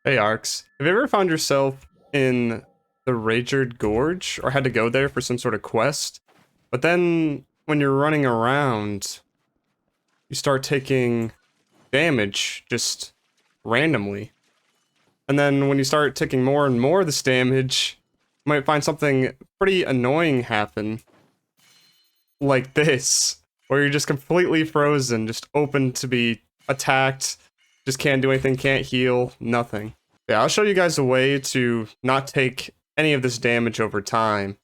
Hey Arks, have you ever found yourself in the Rayjord Gorge or had to go there for some sort of quest? But then when you're running around, you start taking damage just randomly. And then when you start taking more and more of this damage, you might find something pretty annoying happen, like this, where you're just completely frozen, just open to be attacked, just can't do anything, can't heal, nothing. Yeah, I'll show you guys a way to not take any of this damage over time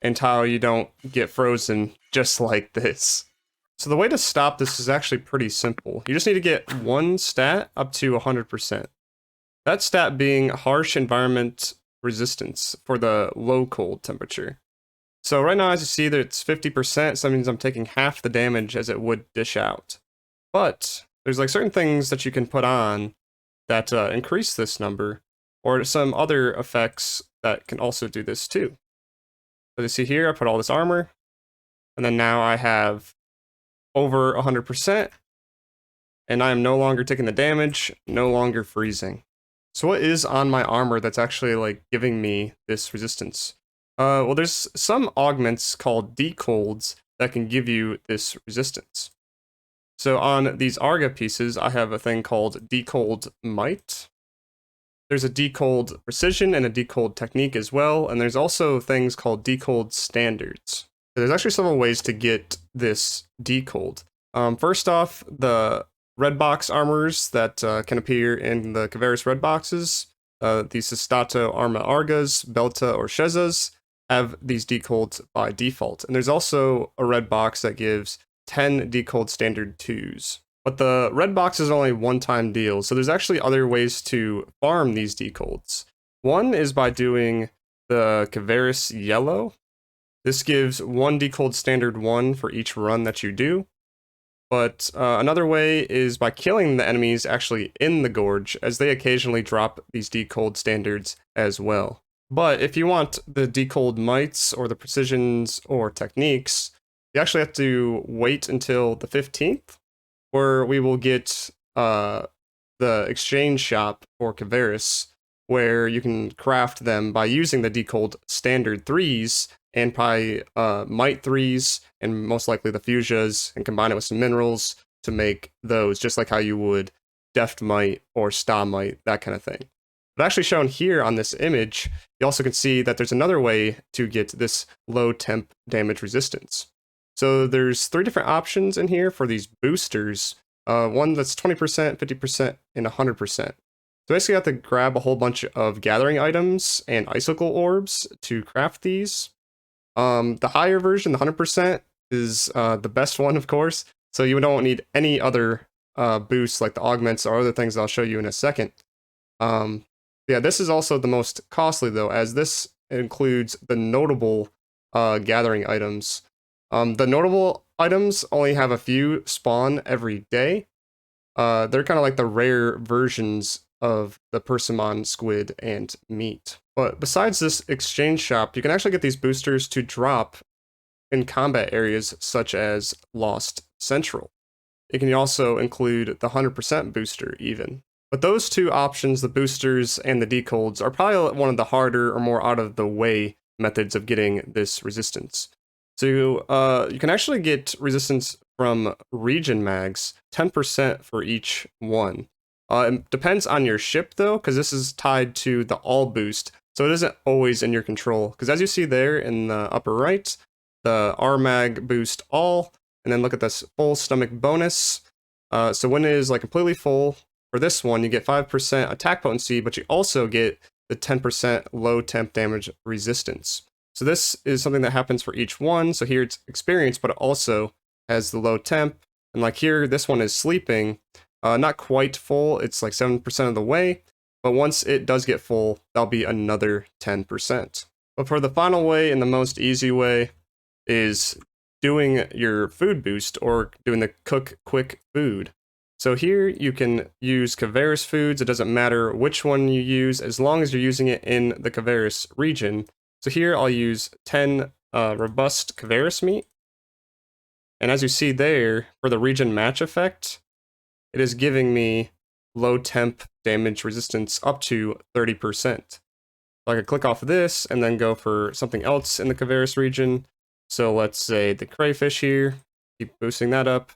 and how you don't get frozen just like this. So the way to stop this is actually pretty simple. You just need to get one stat up to 100%. That stat being harsh environment resistance for the low cold temperature. So right now, as you see, that it's 50%, so that means I'm taking half the damage as it would dish out. But there's like certain things that you can put on that increase this number, or some other effects that can also do this too. So you see here, I put all this armor, and then now I have over 100%, and I am no longer taking the damage, no longer freezing. So what is on my armor that's actually like giving me this resistance? Well, there's some augments called Decolds that can give you this resistance. So on these Arga pieces, I have a thing called Decold Might. There's a Decold Precision and a Decold Technique as well, and there's also things called Decold Standards. So there's actually several ways to get this Decold. First off, the red box armors that can appear in the Kavaris red boxes, the Sistato Arma Argas, Belta, or Shezas, have these decolds by default. And there's also a red box that gives 10 decold standard 2s. But the red box is only one-time deal, so there's actually other ways to farm these decolds. One is by doing the Kavaris yellow. This gives one decold standard 1 for each run that you do. But another way is by killing the enemies actually in the gorge, as they occasionally drop these decold standards as well. But if you want the Decold Mights or the Precisions or Techniques, you actually have to wait until the 15th, where we will get the exchange shop for Kavaris, where you can craft them by using the Decold Standard 3s and by Might 3s and most likely the Fuchsias and combine it with some minerals to make those, just like how you would Deft Might or Sta Might, that kind of thing. But actually shown here on this image, you also can see that there's another way to get this low temp damage resistance. So there's 3 different options in here for these boosters. One that's 20%, 50%, and 100%. So basically you have to grab a whole bunch of gathering items and icicle orbs to craft these. The higher version, the 100%, is the best one, of course. So you don't need any other boosts like the augments or other things that I'll show you in a second. Yeah, this is also the most costly though, as this includes the notable gathering items. The notable items only have a few spawn every day. They're kind of like the rare versions of the persimmon, squid, and meat. But besides this exchange shop, you can actually get these boosters to drop in combat areas such as Lost Central. It can also include the 100% booster even. But those 2 options, the boosters and the decolds, are probably one of the harder or more out of the way methods of getting this resistance. So you can actually get resistance from region mags, 10% for each one. It depends on your ship though, because this is tied to the all boost, so it isn't always in your control. Because as you see there in the upper right, the R-mag boost all, and then look at this full stomach bonus. So when it is like completely full, for this one, you get 5% attack potency, but you also get the 10% low temp damage resistance. So this is something that happens for each one. So here it's experience, but it also has the low temp. And like here, this one is sleeping. Not quite full, it's like 7% of the way. But once it does get full, that'll be another 10%. But for the final way and the most easy way is doing your food boost or doing the cook quick food. So here you can use Kavaris foods. It doesn't matter which one you use as long as you're using it in the Kavaris region. So here I'll use 10 robust Kavaris meat. And as you see there, for the region match effect, it is giving me low temp damage resistance up to 30%. So I could click off of this and then go for something else in the Kvaris region. So let's say the crayfish here, keep boosting that up.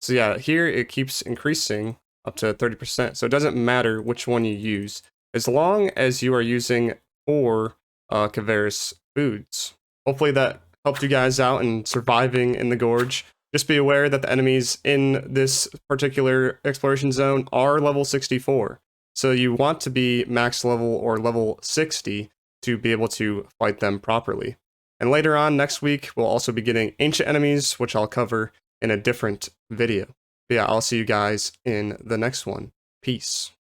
So yeah, here it keeps increasing up to 30%. So it doesn't matter which one you use, as long as you are using 4 Kvaris foods. Hopefully that helped you guys out in surviving in the gorge. Just be aware that the enemies in this particular exploration zone are level 64. So you want to be max level or level 60 to be able to fight them properly. And later on next week, we'll also be getting ancient enemies, which I'll cover in a different video. But yeah, I'll see you guys in the next one. Peace.